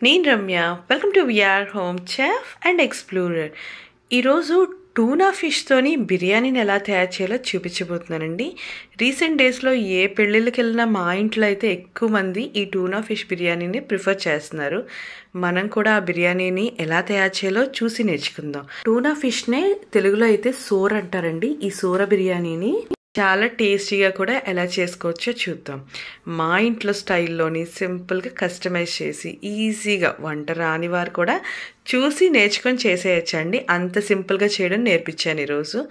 నేను Ramya. Welcome to VR home chef and explorer. ఈరోజు tuna ఫిష్తోని బిర్యానీని ఎలా తయారు చేయాలో చూపించబోతున్నానండి. రీసెంట్ డేస్లో ఏ పెళ్ళిళ్ళకి వెళ్ళినా మా ఇంట్లో అయితే ఎక్కువ మంది ఈ టూనా ఫిష్ బిర్యానీని ప్రిఫర్ చేస్తున్నారు. మనం కూడా ఆ బిర్యానీని ఎలా తయారు చేయాలో చూసి నేర్చుకుందాం. టూనా ఫిష్నే తెలుగులో అయితే సోర అంటారండి. ఈ సోర బిర్యానీని చాలా టేస్టీగా కూడా ఎలా చేసుకోవచ్చో చూద్దాం. మా ఇంట్లో స్టైల్లోని సింపుల్గా కస్టమైజ్ చేసి ఈజీగా వంట రాని వారు కూడా చూసి నేర్చుకొని చేసేయచ్చండి. అంత సింపుల్గా చేయడం నేర్పించాను ఈరోజు.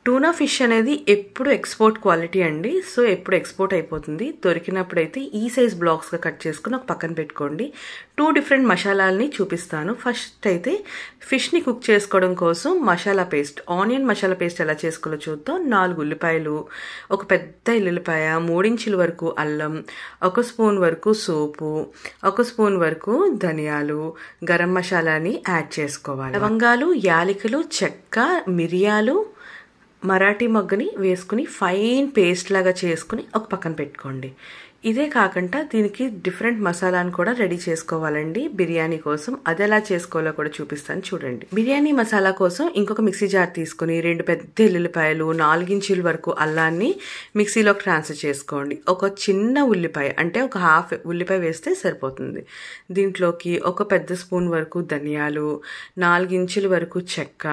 టూనా ఫిష్ అనేది ఎప్పుడు ఎక్స్పోర్ట్ క్వాలిటీ అండి. సో ఎప్పుడు ఎక్స్పోర్ట్ అయిపోతుంది. దొరికినప్పుడైతే ఈ సైజ్ బ్లాక్స్గా కట్ చేసుకుని ఒక పక్కన పెట్టుకోండి. 2 డిఫరెంట్ మసాలాలని చూపిస్తాను. ఫస్ట్ అయితే ఫిష్ని కుక్ చేసుకోవడం కోసం masala paste, onion masala paste ఎలా చేసుకోవాలో చూద్దాం. 4 ఉల్లిపాయలు, ఒక పెద్ద ఎల్లుల్లిపాయ, 3 ఇంచుల వరకు అల్లం, 1 స్పూన్ వరకు సోపు, 1 స్పూన్ వరకు ధనియాలు, గరం మసాలాని యాడ్ చేసుకోవాలి. లవంగాలు, యాలకులు, చెక్క, మిరియాలు, మరాఠీ మొగ్గని వేసుకుని ఫైన్ పేస్ట్ లాగా చేసుకుని ఒక పక్కన పెట్టుకోండి. ఇదే కాకుండా దీనికి డిఫరెంట్ మసాలాను కూడా రెడీ చేసుకోవాలండి బిర్యానీ కోసం. అది ఎలా చేసుకోవాలో కూడా చూపిస్తాను చూడండి. బిర్యానీ మసాలా కోసం ఇంకొక మిక్సీ జార్ తీసుకుని 2 పెద్ద ఎల్లుల్లిపాయలు, 4 ఇంచుల వరకు అల్లాన్ని మిక్సీలోకి ట్రాన్స్ఫర్ చేసుకోండి. ఒక చిన్న ఉల్లిపాయ అంటే ఒక హాఫ్ ఉల్లిపాయ వేస్తే సరిపోతుంది. దీంట్లోకి ఒక పెద్ద స్పూన్ వరకు ధనియాలు, 4 ఇంచుల వరకు చెక్క,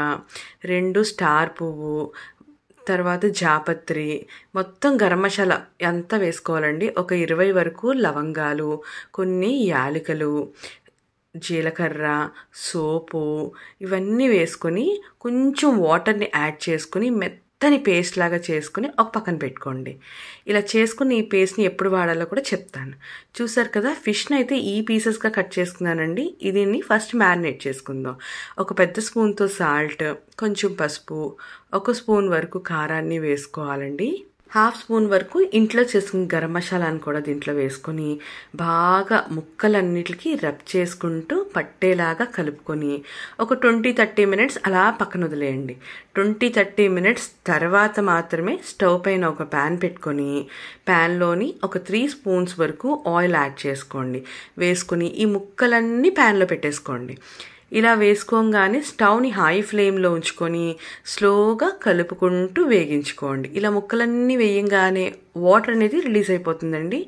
2 స్టార్ పువ్వు, తర్వాత జాపత్రి, మొత్తం గరం మసాలా అంతా వేసుకోవాలండి. ఒక 20 వరకు లవంగాలు, కొన్ని యాలకులు, జీలకర్ర, సోపు ఇవన్నీ వేసుకొని కొంచెం వాటర్ని యాడ్ చేసుకుని మెత్తని పేస్ట్ లాగా చేసుకుని ఒక పక్కన పెట్టుకోండి. ఇలా చేసుకుని ఈ పేస్ట్ని ఎప్పుడు వాడాలో కూడా చెప్తాను. చూసారు కదా, ఫిష్ని అయితే ఈ పీసెస్గా కట్ చేసుకున్నానండి. దీన్ని ఫస్ట్ మ్యారినేట్ చేసుకుందాం. ఒక పెద్ద స్పూన్తో సాల్ట్, కొంచెం పసుపు, 1 స్పూన్ వరకు కారాన్ని వేసుకోవాలండి. 1/2 స్పూన్ వరకు ఇంట్లో చేసుకున్న గరం మసాలాను కూడా దీంట్లో వేసుకొని బాగా ముక్కలన్నిటికీ రబ్ చేసుకుంటూ పట్టేలాగా కలుపుకొని ఒక 20-30 మినిట్స్ అలా పక్కన వదిలేయండి. 20-30 మినిట్స్ తర్వాత మాత్రమే స్టవ్ పైన ఒక ప్యాన్ పెట్టుకొని ప్యాన్లోని ఒక 3 స్పూన్స్ వరకు ఆయిల్ యాడ్ చేసుకోండి. వేసుకొని ఈ ముక్కలన్నీ ప్యాన్లో పెట్టేసుకోండి. ఇలా వేసుకోగానే స్టవ్ని హై ఫ్లేమ్లో ఉంచుకొని స్లోగా కలుపుకుంటూ వేగించుకోండి. ఇలా ముక్కలన్నీ వేయంగానే వాటర్ అనేది రిలీజ్ అయిపోతుందండి.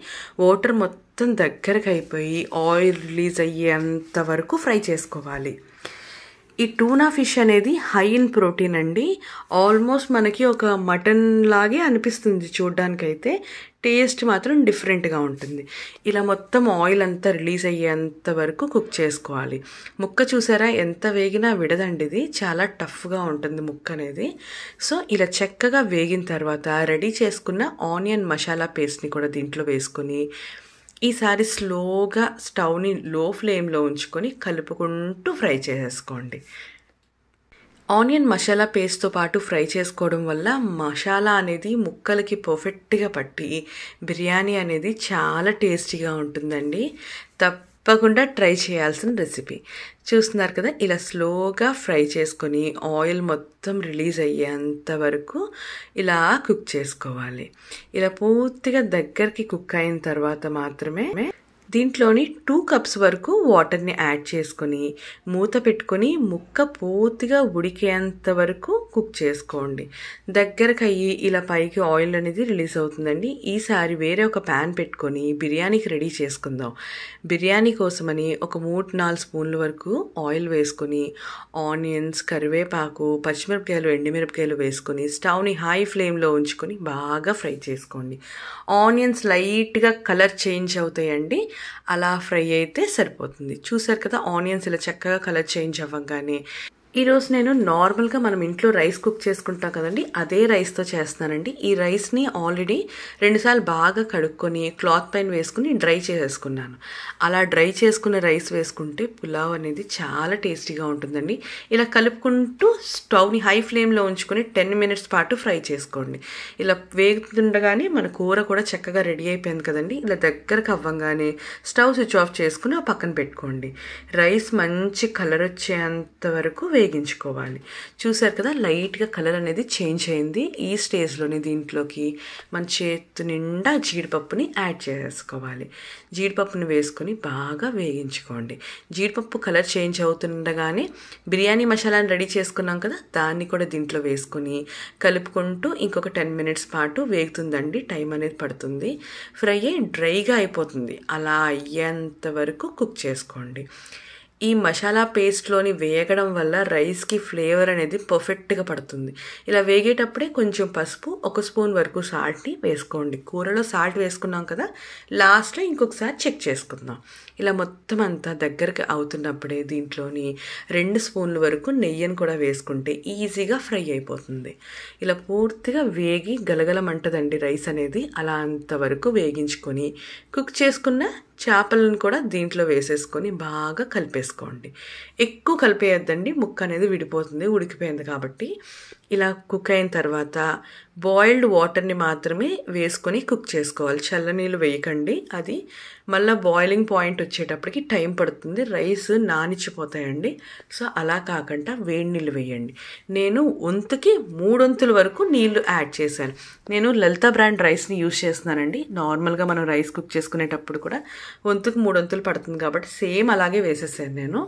వాటర్ మొత్తం దగ్గరకు అయిపోయి ఆయిల్ రిలీజ్ అయ్యేంత వరకు ఫ్రై చేసుకోవాలి. ఈ టూనా ఫిష్ అనేది హై ఇన్ ప్రోటీన్ అండి. ఆల్మోస్ట్ మనకి ఒక మటన్ లాగే అనిపిస్తుంది చూడ్డానికైతే. టేస్ట్ మాత్రం డిఫరెంట్గా ఉంటుంది. ఇలా మొత్తం ఆయిల్ అంతా రిలీజ్ అయ్యేంత వరకు కుక్ చేసుకోవాలి. ముక్క చూసారా ఎంత వేగినా విడదండి. ఇది చాలా టఫ్గా ఉంటుంది ముక్క అనేది. సో ఇలా చక్కగా వేగిన తర్వాత రెడీ చేసుకున్న ఆనియన్ మసాలా పేస్ట్ని కూడా దీంట్లో వేసుకొని ఈసారి స్లోగా స్టవ్ని లో ఫ్లేమ్లో ఉంచుకొని కలుపుకుంటూ ఫ్రై చేసేసుకోండి. ఆనియన్ మసాలా పేస్ట్తో పాటు ఫ్రై చేసుకోవడం వల్ల మసాలా అనేది ముక్కలకి పర్ఫెక్ట్గా పట్టి బిర్యానీ అనేది చాలా టేస్టీగా ఉంటుందండి. తప్పకుండా ట్రై చేయాల్సిన రెసిపీ. చూస్తున్నారు కదా, ఇలా స్లోగా ఫ్రై చేసుకొని ఆయిల్ మొత్తం రిలీజ్ అయ్యేంత వరకు ఇలా కుక్ చేసుకోవాలి. ఇలా పూర్తిగా దగ్గరికి కుక్ అయిన తర్వాత మాత్రమే దీంట్లోని 2 కప్స్ వరకు వాటర్ని యాడ్ చేసుకొని మూత పెట్టుకొని ముక్క పూర్తిగా ఉడికేంత వరకు కుక్ చేసుకోండి. దగ్గరకు అయ్యి ఇలా పైకి ఆయిల్ అనేది రిలీజ్ అవుతుందండి. ఈసారి వేరే ఒక ప్యాన్ పెట్టుకొని బిర్యానీకి రెడీ చేసుకుందాం. బిర్యానీ కోసమని ఒక 3-4 స్పూన్ల వరకు ఆయిల్ వేసుకొని ఆనియన్స్, కరివేపాకు, పచ్చిమిరపకాయలు, ఎండుమిరపకాయలు వేసుకొని స్టవ్ని హై ఫ్లేమ్లో ఉంచుకొని బాగా ఫ్రై చేసుకోండి. ఆనియన్స్ లైట్గా కలర్ చేంజ్ అవుతాయండి. అలా ఫ్రై అయితే సరిపోతుంది. చూసారు కదా, ఆనియన్స్ ఇలా చక్కగా కలర్ చేంజ్ అవ్వగానే ఈరోజు నేను నార్మల్గా మనం ఇంట్లో రైస్ కుక్ చేసుకుంటాం కదండి, అదే రైస్తో చేస్తున్నానండి. ఈ రైస్ని ఆల్రెడీ 2 సార్లు బాగా కడుక్కొని క్లాత్ పైన వేసుకుని డ్రై చేసేసుకున్నాను. అలా డ్రై చేసుకున్న రైస్ వేసుకుంటే పులావ్ అనేది చాలా టేస్టీగా ఉంటుందండి. ఇలా కలుపుకుంటూ స్టవ్ని హై ఫ్లేమ్లో ఉంచుకొని 10 మినిట్స్ పాటు ఫ్రై చేసుకోండి. ఇలా వేగుతుండగానే మన కూర కూడా చక్కగా రెడీ అయిపోయింది కదండి. ఇలా దగ్గరకు అవ్వగానే స్టవ్ స్విచ్ ఆఫ్ చేసుకుని పక్కన పెట్టుకోండి. రైస్ మంచి కలర్ వచ్చేంత వరకు వేగించుకోవాలి. చూసారు కదా, లైట్గా కలర్ అనేది చేంజ్ అయింది. ఈ స్టేజ్లోని దీంట్లోకి మన చేతి నిండా జీడిపప్పుని యాడ్ చేసుకోవాలి. జీడిపప్పుని వేసుకొని బాగా వేగించుకోండి. జీడిపప్పు కలర్ చేంజ్ అవుతుండగానే బిర్యానీ మసాలాని రెడీ చేసుకున్నాం కదా, దాన్ని కూడా దీంట్లో వేసుకొని కలుపుకుంటూ ఇంకొక 10 minutes పాటు వేగుతుందండి. టైం అనేది పడుతుంది. ఫ్రై డ్రైగా అయిపోతుంది. అలా అయ్యేంత వరకు కుక్ చేసుకోండి. ఈ మసాలా పేస్ట్లోని వేగడం వల్ల రైస్కి ఫ్లేవర్ అనేది పర్ఫెక్ట్గా పడుతుంది. ఇలా వేగేటప్పుడే కొంచెం పసుపు, 1 స్పూన్ వరకు సాల్ట్ని వేసుకోండి. కూరలో సాల్ట్ వేసుకున్నాం కదా, లాస్ట్లో ఇంకొకసారి చెక్ చేసుకుందాం. ఇలా మొత్తం అంతా దగ్గరికి అవుతున్నప్పుడే దీంట్లోని 2 స్పూన్ల వరకు నెయ్యిని కూడా వేసుకుంటే ఈజీగా ఫ్రై అయిపోతుంది. ఇలా పూర్తిగా వేగి గలగలమంటదండి రైస్ అనేది. అలా అంతవరకు వేగించుకొని కుక్ చేసుకున్న చేపలను కూడా దీంట్లో వేసేసుకొని బాగా కలిపేసుకోండి. ఎక్కువ కలిపేయద్దండి, ముక్క అనేది విడిపోతుంది, ఉడికిపోయింది కాబట్టి. ఇలా కుక్ అయిన తర్వాత బాయిల్డ్ వాటర్ని మాత్రమే వేసుకొని కుక్ చేసుకోవాలి. చల్లనీళ్ళు వేయకండి, అది మళ్ళీ బాయిలింగ్ పాయింట్ వచ్చేటప్పటికి టైం పడుతుంది, రైస్ నానిచ్చిపోతాయండి. సో అలా కాకుండా వేడి నీళ్ళు వేయండి. నేను వంతుకి 3 వంతుల వరకు నీళ్లు యాడ్ చేశాను. నేను లలిత బ్రాండ్ రైస్ని యూజ్ చేస్తున్నానండి. నార్మల్గా మనం రైస్ కుక్ చేసుకునేటప్పుడు కూడా వంతుకి 3 వంతులు పడుతుంది కాబట్టి సేమ్ అలాగే వేసేసాను నేను.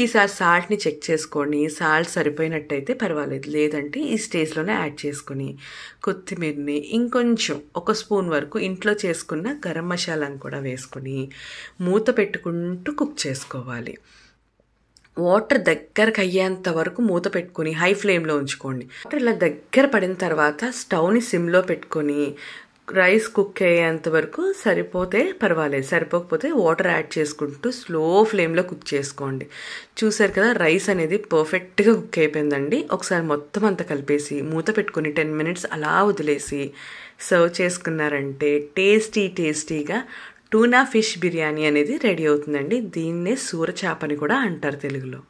ఈసారి సాల్ట్ని చెక్ చేసుకోండి. సాల్ట్ సరిపోయినట్టయితే పర్వాలేదు, లేదంటే ఈ స్టేజ్లోనే యాడ్ చేసుకొని కొత్తిమీరని ఇంకొంచెం 1 స్పూన్ వరకు ఇంట్లో చేసుకున్న గరం మసాలాను కూడా వేసుకొని మూత పెట్టుకుంటూ కుక్ చేసుకోవాలి. వాటర్ దగ్గరకు అయ్యేంత వరకు మూత పెట్టుకొని హై ఫ్లేమ్లో ఉంచుకోండి. వాటర్ ఇలా దగ్గర పడిన తర్వాత స్టవ్ని సిమ్లో పెట్టుకొని రైస్ కుక్ అయ్యేంత వరకు సరిపోతే పర్వాలేదు, సరిపోకపోతే వాటర్ యాడ్ చేసుకుంటూ స్లో ఫ్లేమ్లో కుక్ చేసుకోండి. చూసారు కదా, రైస్ అనేది పర్ఫెక్ట్గా కుక్ అయిపోయిందండి. ఒకసారి మొత్తం అంతా కలిపేసి మూత పెట్టుకొని 10 minutes అలా వదిలేసి సర్వ్ చేసుకున్నారంటే టేస్టీగా టూనా ఫిష్ బిర్యానీ అనేది రెడీ అవుతుందండి. దీన్నే సూర చేపని కూడా అంటారు తెలుగులో.